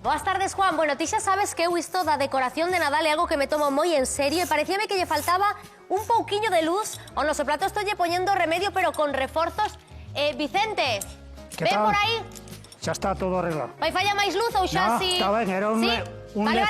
Boas tardes, Juan. Bueno, ti xa sabes que eu isto da decoración de Nadal é algo que me tomo moi en serio e parecíame que lle faltaba un pouquiño de luz ao noso plato. Estou lle poñendo remedio, pero con reforzos. Vicente, ven por aí. Xa está todo arreglado. Vai falla máis luz ou xa si... Está ben, era un LED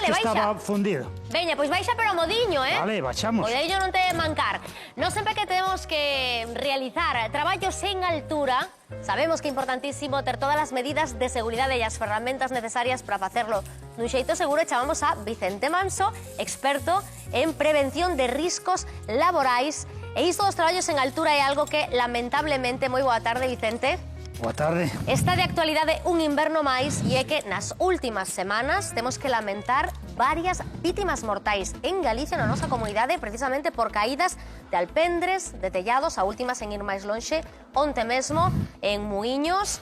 que estaba fundido. Veña, pois baixa pero modiño, Vale, baixamos. Cuidadillo non te mancar. Non sempre que temos que realizar traballos en altura, sabemos que é importantísimo ter todas as medidas de seguridade e as ferramentas necesarias para facerlo dun xeito seguro. E chamamos a Vicente Manso, experto en prevención de riscos laborais. E isto dos traballos en altura é algo que, lamentablemente, moi boa tarde, Vicente. Boa tarde. Está de actualidade un inverno máis e é que nas últimas semanas temos que lamentar varias vítimas mortais en Galicia, na nosa comunidade, precisamente por caídas de alpendres, de tellados, a últimas en ir máis lonxe, onte mesmo en Muiños.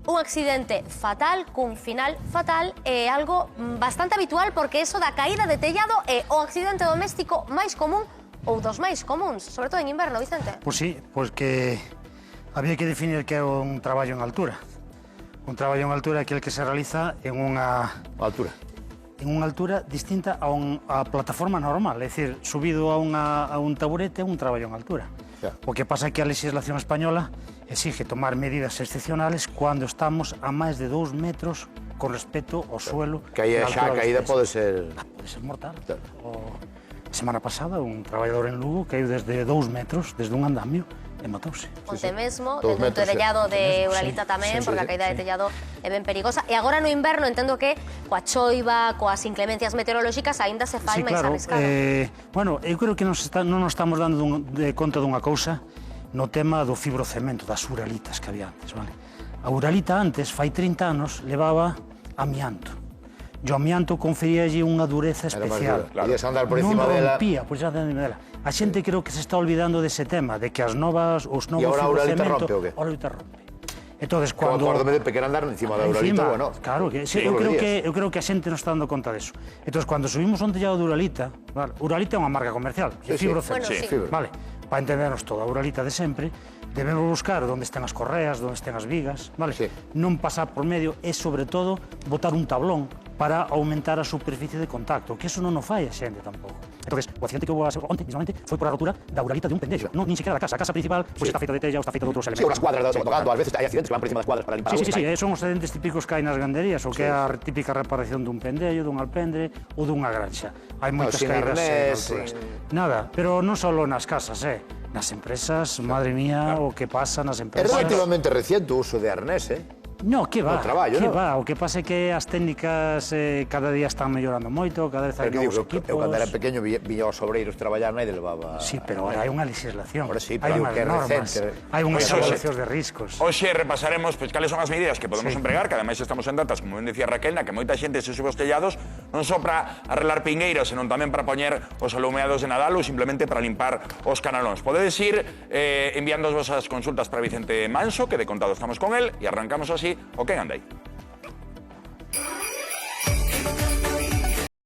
Un accidente fatal, cun final fatal, é algo bastante habitual porque eso da caída de tellado é o accidente doméstico máis común ou dos máis comuns, sobre todo en inverno, Vicente. Pois sí, porque había que definir que é un traballo en altura. Un traballo en altura é aquel que se realiza en unha altura distinta a plataforma normal, é dicir, subido a un taburete é un traballo en altura. O que pasa é que a legislación española exige tomar medidas excepcionales cando estamos a máis de 2 metros con respecto ao suelo. Que aí xa a caída pode ser... Pode ser mortal. A semana pasada un traballador en Lugo caiu desde 2 metros, desde un andamio, e matouse. Onte mesmo, desde o tellado de Uralita tamén, porque a caída de tellado é ben perigosa. E agora no inverno entendo que coa choiva, coas inclemencias meteorolóxicas, aínda se fai máis arriscado. Bueno, eu creo que non nos estamos dando de conta dunha cousa no tema do fibrocemento, das uralitas que había antes, vale? A uralita antes, fai 30 anos, levaba amianto. E o amianto conferíalle unha dureza especial. Podías andar por encima Non dela. rompía, por encima dela. A xente creo que se está olvidando dese tema, de que os novos E agora a uralita fibrocemento... rompe o qué? A uralita rompe. Entonces, cuando... Eu acórdome de pequeno andar encima da uralita, bueno... Claro, eu creo que a xente non está dando conta deso. Entonces, cuando subimos a un tellado de uralita, vale, uralita é unha marca comercial, fibrocemento. Vale, para entendernos todo, a uralita de sempre, debemos buscar onde estén as correas, onde estén as vigas, vale? Non pasar por medio e, sobre todo, botar un tablón para aumentar a superficie de contacto, que eso non o fai a xente tampouco. Entonces, o accidente que houve onte, mismamente, foi por a rotura da uralita de un pendello, non nin sequera da casa. A casa principal pois está feita de tella ou está feita de outros elementos. Si, as cuadras tocando, ás veces hai accidentes que van por encima das cuadras para limpar. Sí, son os accidentes típicos que hai nas ganderías, ou que é a típica reparación dun pendello, dun alpendre ou dunha granxa. Hai moitas caídas en alturas. Nada, pero non só nas casas, nas empresas, madre mía, o que pasa nas empresas. É relativamente reciente o uso de arnés, No, que va, que va. O que pasa é que as técnicas cada día están mellorando moito, cada vez hai novos equipos. Eu, cando era pequeño, viña aos obreiros traballar, naide levaba... Sí, pero ahora hai unha legislación, Ahora sí, hai pero unhas que é normas, recente. hai unhas evaluacións de riscos. Hoxe repasaremos cales son as medidas que podemos empregar, que ademais estamos en datas, como ben dicía Raquel, na que moita xente se sube aos tellados, non só para arreglar pingueiras, senón tamén para poñer os alumeados de Nadal ou simplemente para limpar os canalóns. Podedes ir enviando as vosas consultas para Vicente Manso, que de contado estamos con él, e arrancamos así o Quen Anda Aí.